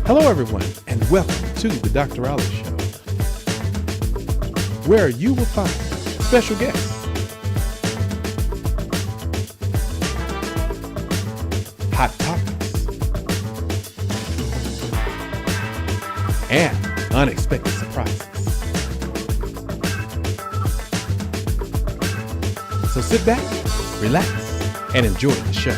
Hello, everyone, and welcome to the Dr. Ali Show, where you will find special guests, hot topics, and unexpected surprises. So sit back, relax, and enjoy the show.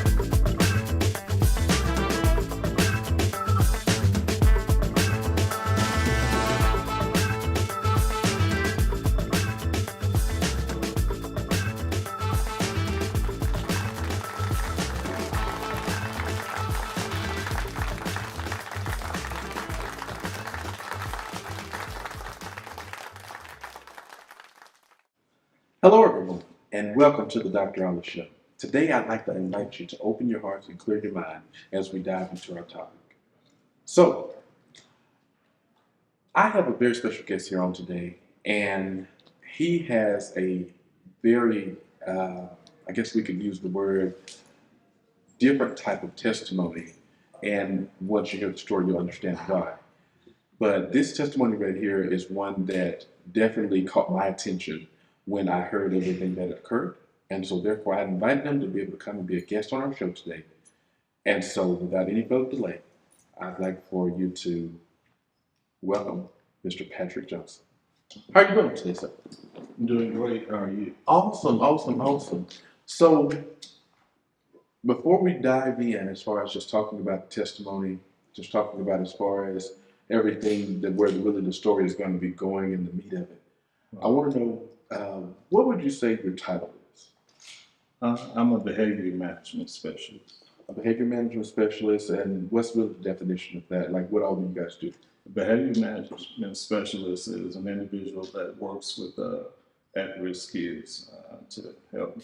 Hello, everyone, and welcome to the Dr. Ali Show. Today, I'd like to invite you to open your hearts and clear your mind as we dive into our topic. So, I have a very special guest here on today, and he has a very, I guess we could use the word, different type of testimony. And once you hear the story, you'll understand why. But this testimony right here is one that definitely caught my attention when I heard everything that occurred. And so therefore I invited him to be able to come and be a guest on our show today. And so without any further delay, I'd like for you to welcome Mr. Patrick Johnson. How are you doing today, sir? I'm doing great. How are you? Awesome. So before we dive in, as far as just talking about the testimony, just talking about as far as everything that where really the story is going to be going and the meat of it, I want to know, what would you say your title is? I'm a behavior management specialist. A behavior management specialist, and what's really the definition of that? Like, what all do you guys do? A behavior management specialist is an individual that works with at-risk kids to help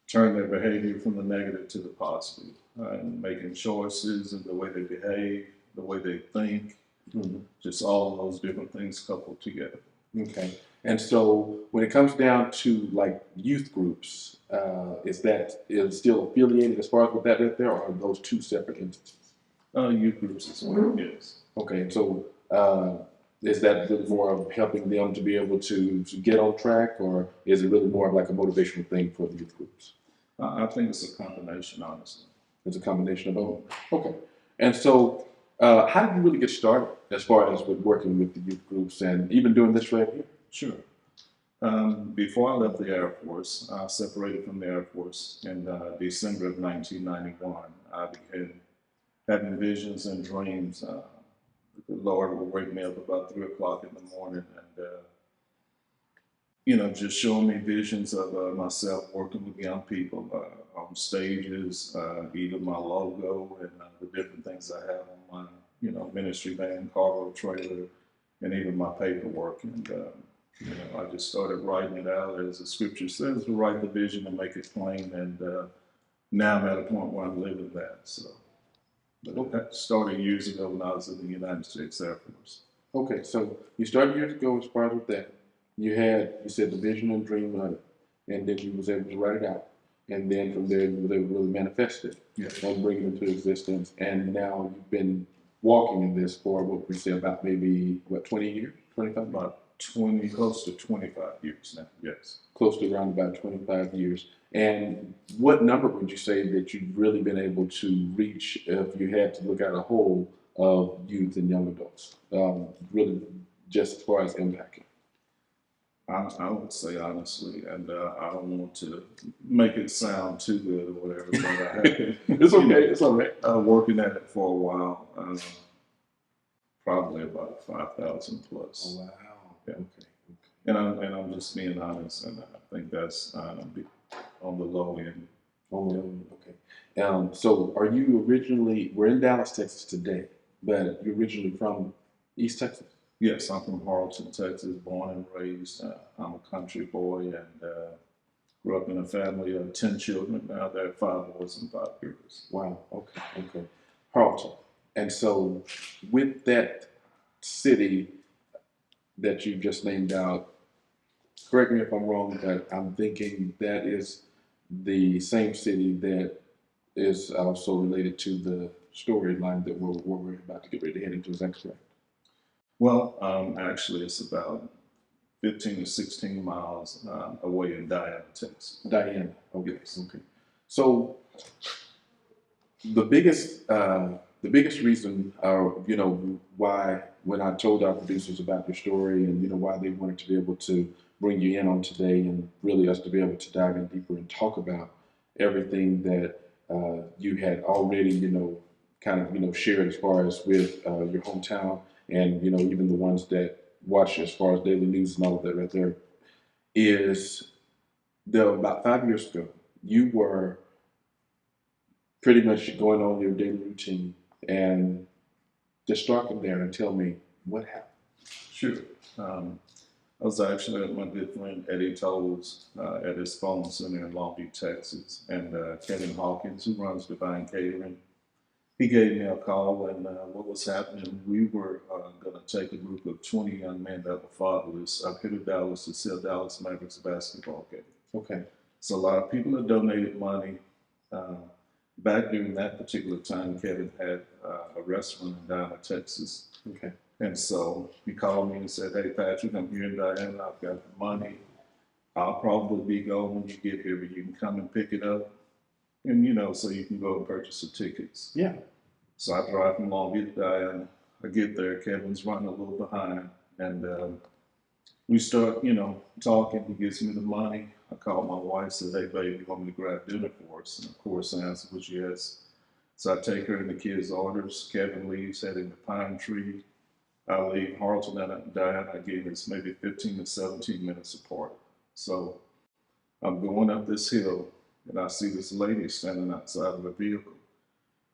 turn their behavior from the negative to the positive, and making choices and the way they behave, the way they think, just all of those different things coupled together. Okay. And so when it comes down to like youth groups, is still affiliated as far as with that right there, or are those two separate entities? Youth groups as well, yes. Okay. And so is that really more of helping them to be able to get on track, or is it really more of like a motivational thing for the youth groups? I think it's a combination, honestly. It's a combination of both. Okay. And so how did you really get started as far as with working with the youth groups and even doing this right here? Sure. Before I left the Air Force, I separated from the Air Force in December of 1991. I began having visions and dreams. The Lord would wake me up about 3 o'clock in the morning and, just showing me visions of myself working with young people on stages, even my logo and the different things I have on my, ministry van, cargo trailer, and even my paperwork. And, I just started writing it out as the scripture says, to write the vision and make it plain. And now I'm at a point where I'm living that. So, but that started years ago when I was in the United States Air Force. Okay, so you started years ago as far as with that. You said the vision and dream of it, and then you was able to write it out. And then from there, you were able to really manifest it and bring it into existence. And now you've been walking in this for what we say about maybe, 20 years, 25 years? About 20, close to 25 years now, yes. Close to around about 25 years. And what number would you say that you've really been able to reach if you had to look at a whole of youth and young adults, really just as far as impacting? I would say honestly, and I don't want to make it sound too good or whatever, but I have It's okay. It's all right. Working at it for a while, probably about 5,000 plus. Oh, wow. Yeah. Okay. And I'm just being honest, and I think that's on the low end. Okay. So are you we're in Dallas, Texas today, but you're originally from East Texas? Yes, I'm from Harleston, Texas, born and raised. I'm a country boy and grew up in a family of 10 children. Now there are 5 boys and 5 girls. Wow. Okay. Harleston. And so with that city that you just named out, correct me if I'm wrong, but I'm thinking that is the same city that is also related to the storyline that we're about to get ready to head into. Is that correct? Well, actually, it's about 15 to 16 miles away in Diana, Texas. Diana. Okay. Yes. Okay. So the biggest reason, why when I told our producers about your story and why they wanted to be able to bring you in on today and really us to be able to dive in deeper and talk about everything that you had already kind of shared as far as with your hometown and even the ones that watch as far as daily news and all of that right there is about 5 years ago you were pretty much going on your daily routine and just start from there and tell me what happened. Sure. I was actually at my good friend Eddie Tolles at his phone center in Long Beach, Texas, and Kevin Hawkins, who runs Divine Catering, he gave me a call, and what was happening, we were going to take a group of 20 young men that were fatherless up here to Dallas to see a Dallas Mavericks basketball game. Okay. So a lot of people had donated money. Back during that particular time, Kevin had a restaurant in Diana, Texas. Okay. And so he called me and said, "Hey, Patrick, I'm here in Diana. I've got the money. I'll probably be gone when you get here, but you can come and pick it up. And, so you can go and purchase the tickets." Yeah. So I drive from Long Beach to Diana. I get there. Kevin's running a little behind. And we start, talking. He gives me the money. I call my wife, said, "Hey, babe, you want me to grab dinner for us?" And of course, the answer was yes. So I take her and the kids' orders. Kevin leaves, heading to Pine Tree. I leave Harleton and Diana. Again, it's maybe 15 to 17 minutes apart. So I'm going up this hill, and I see this lady standing outside of a vehicle.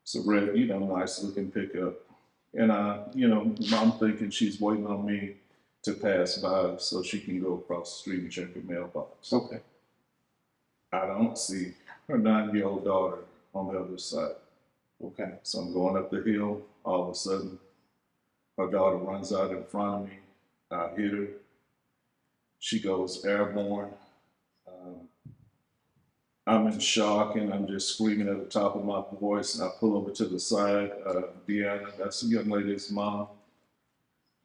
It's a red, nice looking pickup. And I'm thinking she's waiting on me to pass by so she can go across the street and check her mailbox. Okay. I don't see her 9-year-old daughter on the other side. Okay. So I'm going up the hill. All of a sudden, her daughter runs out in front of me. I hit her. She goes airborne. I'm in shock and I'm just screaming at the top of my voice. And I pull over to the side. Deanna, that's the young lady's mom.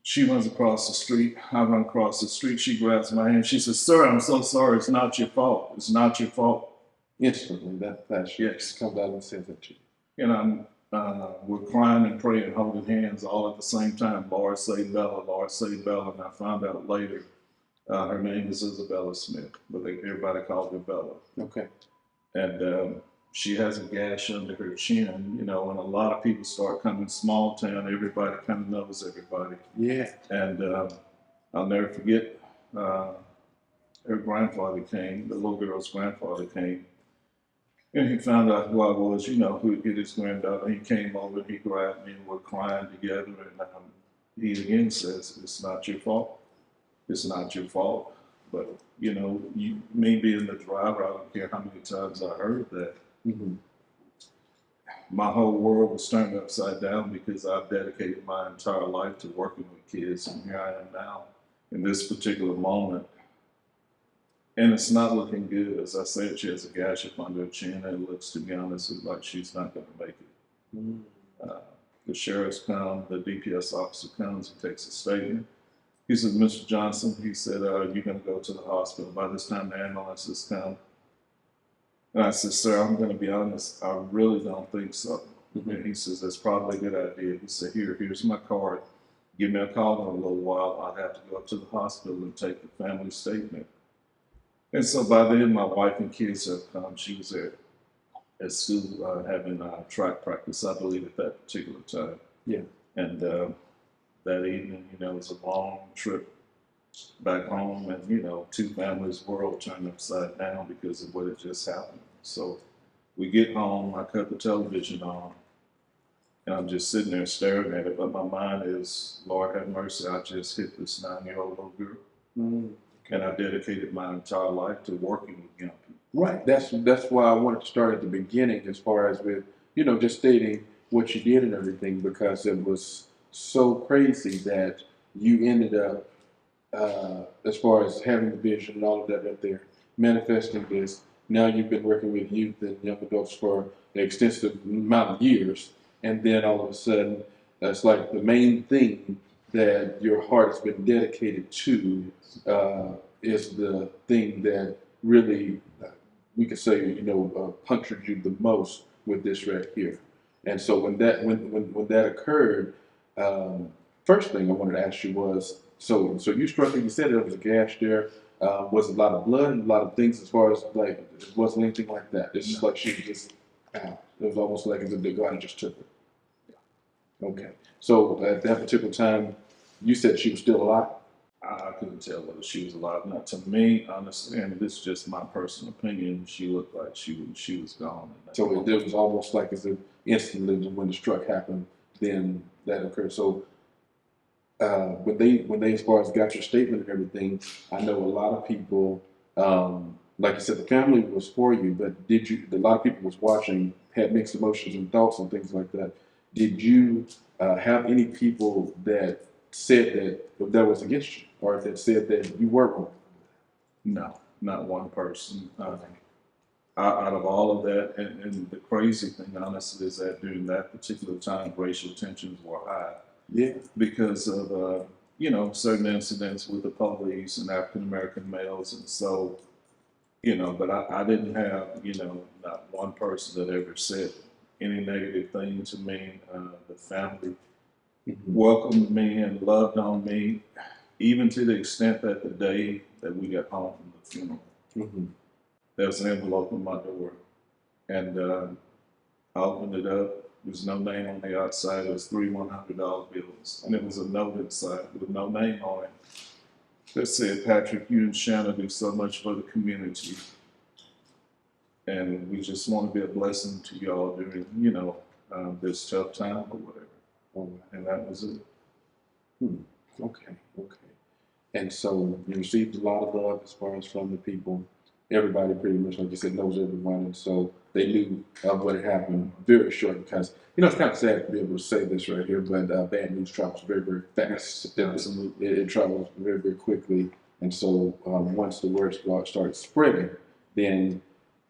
She runs across the street. I run across the street. She grabs my hand. She says, "Sir, I'm so sorry. It's not your fault. It's not your fault." Instantly, that Yes. comes out and says that to you. And we're crying and praying, holding hands all at the same time. "Lord, save Bella. Lord, save Bella." And I found out later her name is Isabella Smith, but everybody called her Bella. Okay. And she has a gash under her chin, and a lot of people start coming small town. Everybody kind of knows everybody. Yeah. And I'll never forget her grandfather came, the little girl's grandfather came, and he found out who I was, who hit his granddaughter. He came over and he grabbed me and we're crying together. And he again says, "It's not your fault. It's not your fault." But, me being the driver, I don't care how many times I heard that. Mm-hmm. My whole world was turned upside down because I've dedicated my entire life to working with kids. And here I am now in this particular moment. And it's not looking good. As I said, she has a gash up under her chin, and it looks, to be honest, like she's not going to make it. Mm-hmm. The sheriff's come, the DPS officer comes, he takes a statement. He said, "Mr. Johnson," he said, "you're going to go to the hospital." By this time, the ambulance has come. And I said, "Sir, I'm going to be honest, I really don't think so." Mm-hmm. And he says, "That's probably a good idea." He said, "Here's my card. Give me a call in a little while. I'll have to go up to the hospital and take the family statement." And so by then, my wife and kids have come. She was at school having track practice, I believe, at that particular time. Yeah. And that evening, it was a long trip back home, and two families' world turned upside down because of what had just happened. So we get home, I cut the television on, and I'm just sitting there staring at it, but my mind is, "Lord have mercy, I just hit this 9-year-old little girl." Mm-hmm. And I dedicated my entire life to working with young people. Right. That's why I wanted to start at the beginning, as far as with just stating what you did and everything, because it was so crazy that you ended up as far as having the vision and all of that right there, manifesting this. Now you've been working with youth and young adults for an extensive amount of years, and then all of a sudden, that's like the main thing that your heart has been dedicated to is the thing that really, we could say, punctured you the most with this right here. And so when that occurred, first thing I wanted to ask you was, so you struck it. You said there was a gash there. Was a lot of blood and a lot of things as far as like it wasn't anything like that. It's just like she was just out. It was almost like as if the God just took her. Okay. So at that particular time, you said she was still alive. I couldn't tell whether she was alive or not. To me, honestly, and this is just my personal opinion, she looked like she was gone. So it was almost like as if instantly when the struck happened, then that occurred. So when they as far as got your statement and everything, I know a lot of people, like you said, the family was for you, but did you? A lot of people was watching, had mixed emotions and thoughts and things like that. Did you have any people that said that was against you, or that said that you were wrong? No, not one person. Out of all of that, and the crazy thing, honestly, is that during that particular time, racial tensions were high. Yeah. Because of certain incidents with the police and African American males, and so but I didn't have not one person that ever said any negative thing to me. The family welcomed me and loved on me, even to the extent that the day that we got home from the funeral, Mm-hmm. there was an envelope on my door, and I opened it up. There's no name on the outside. It was three $100 bills, and it was a note inside with no name on it that said, "Patrick, you and Shanna do so much for the community, and we just want to be a blessing to y'all during this tough time or whatever." Oh, And that was it. okay. Okay. And so you received a lot of love as far as from the people. Everybody pretty much, like you said, knows everyone. And so they knew of what had happened very short because, it's kind of sad to be able to say this right here, but bad news travels very, very fast. Absolutely. It travels very, very quickly. And so once the word started spreading, then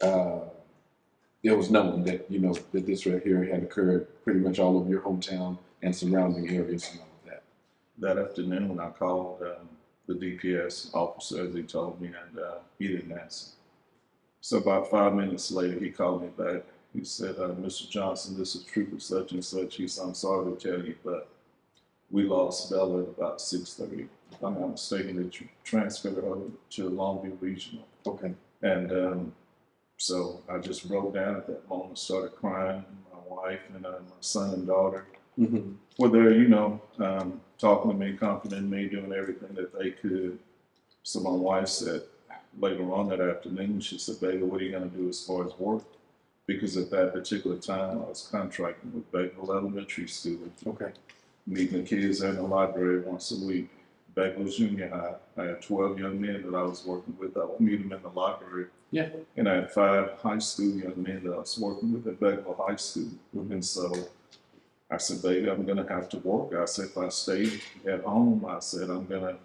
uh, it was known that, that this right here had occurred pretty much all over your hometown and surrounding areas and all of that. That afternoon, I called the DPS officer, as he told me, and he didn't answer. So about 5 minutes later, he called me back. He said, "Mr. Johnson, this is Trooper such and such." He said, "I'm sorry to tell you, but we lost Bella at about 6:30. If I'm not mistaken, they transferred her to Longview Regional." Okay. And so I just broke down at that moment, started crying. My wife and my son and daughter Mm-hmm. were there, talking to me, comforting me, doing everything that they could. So my wife said later on that afternoon, she said, "Baby, what are you going to do as far as work?" Because at that particular time, I was contracting with Beckville Elementary School, Okay. meeting the kids in the library once a week. Beckville Junior High, I had 12 young men that I was working with. I would meet them in the library. Yeah. And I had 5 high school young men that I was working with at Beckville High School. Mm-hmm. And so I said, "Baby, I'm going to have to work." I said, "If I stay at home," I said, "I'm going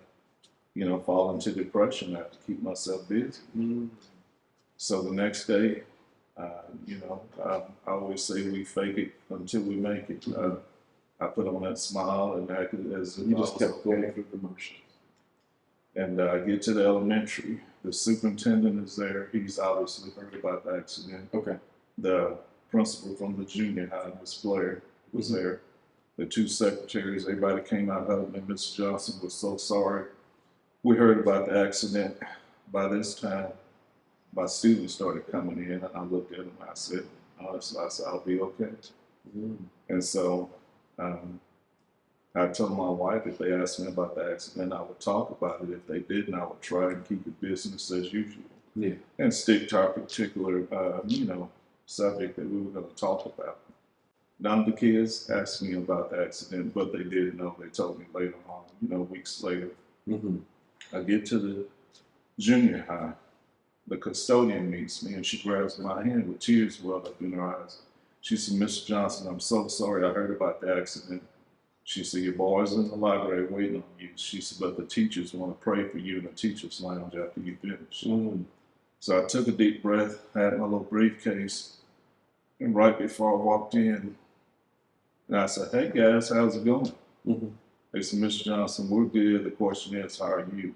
to, fall into depression. I have to keep myself busy." Mm-hmm. So the next day, I always say we fake it until we make it. I put on that smile and acted as if You I just was kept okay. going through the motions. And I get to the elementary. The superintendent is there. He's obviously heard about the accident. Okay. The principal from the junior high, Miss Blair, was Mm-hmm. there. The 2 secretaries, everybody came out helping me. Mr. Johnson was so sorry. We heard about the accident. By this time, my students started coming in, and I looked at them. I said, honestly, "I'll be okay." Mm-hmm. And so I told my wife if they asked me about the accident, I would talk about it. If they didn't, I would try and keep it business as usual. Yeah. And stick to our particular, subject that we were going to talk about. None of the kids asked me about the accident, but they did know. They told me later on, weeks later. Mm-hmm. I get to the junior high. The custodian meets me, and she grabs my hand with tears welled up in her eyes. She said, "Mr. Johnson, I'm so sorry. I heard about the accident. She said, your boy's in the library waiting on you. She said, but the teachers want to pray for you in the teacher's lounge after you finish. Mm. So I took a deep breath, had my little briefcase, and right before I walked in, and I said, hey guys, how's it going? Mm-hmm. They said, Mr. Johnson, we're good. The question is, how are you?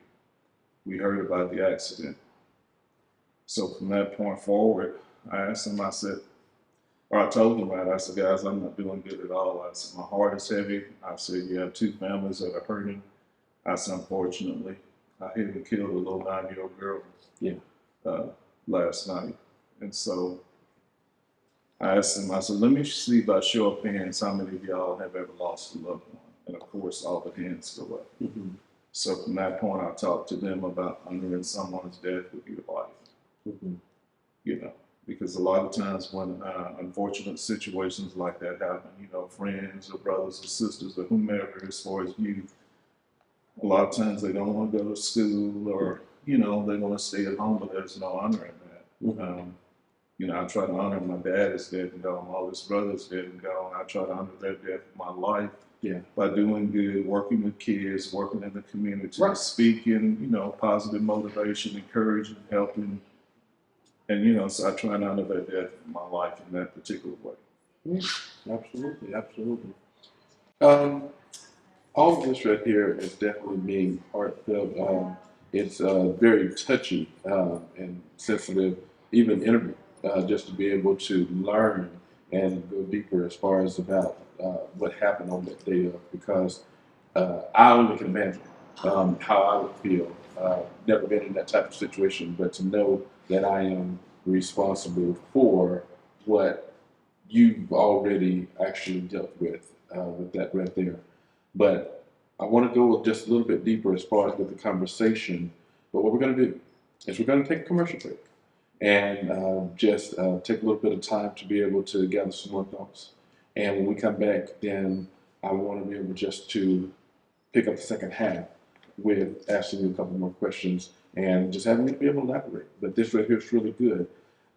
We heard about the accident. So from that point forward, I asked them, I said, or I told them that, I said, guys, I'm not doing good at all. I said, my heart is heavy. I said, you have 2 families that are hurting. I said, unfortunately, I hit and killed a little 9-year-old girl last night. And so I asked them, I said, let me see by show of hands how many of y'all have ever lost a loved one. And of course, all the hands go up. Mm-hmm. So from that point, I talked to them about honoring someone's death with your life. Mm-hmm. You know, because a lot of times when unfortunate situations like that happen, you know, friends or brothers or sisters or whomever, as far as youth, a lot of times they don't want to go to school or, you know, they want to stay at home, but there's no honor in that. Mm-hmm. You know, I try to honor my dad is dead and gone, all his brothers dead and gone. I try to honor their death in my life by doing good, working with kids, working in the community, Right. speaking, you know, positive motivation, encouraging, helping. And, you know, so I try and honor their death in my life in that particular way. Mm-hmm. Absolutely, absolutely. All of this right here is definitely being heartfelt. It's very touchy and sensitive, even interview, just to be able to learn and go deeper as far as about what happened on that day of, because I only can imagine how I would feel. Never been in that type of situation, but to know that I am responsible for what you've already actually dealt with that right there. But I want to go just a little bit deeper as far as with the conversation. But what we're going to do is we're going to take a commercial break and just take a little bit of time to be able to gather some more thoughts. And when we come back, then I want to be able just to pick up the second half with asking you a couple more questions and just having you be able to elaborate. But this right here is really good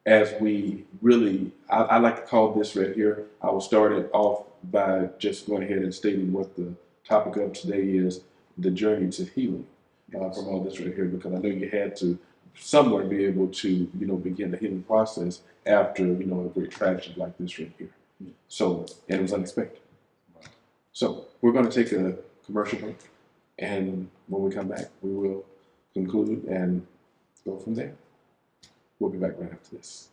as we really, I like to call this right here, I will start it off by just going ahead and stating what the topic of today is, the journey to healing from all this right here, because I know you had to somewhere be able to, you know, begin the healing process after, you know, a great tragedy like this right here. So, and it was unexpected. So we're going to take a commercial break, and when we come back, we will conclude and go from there. We'll be back right after this.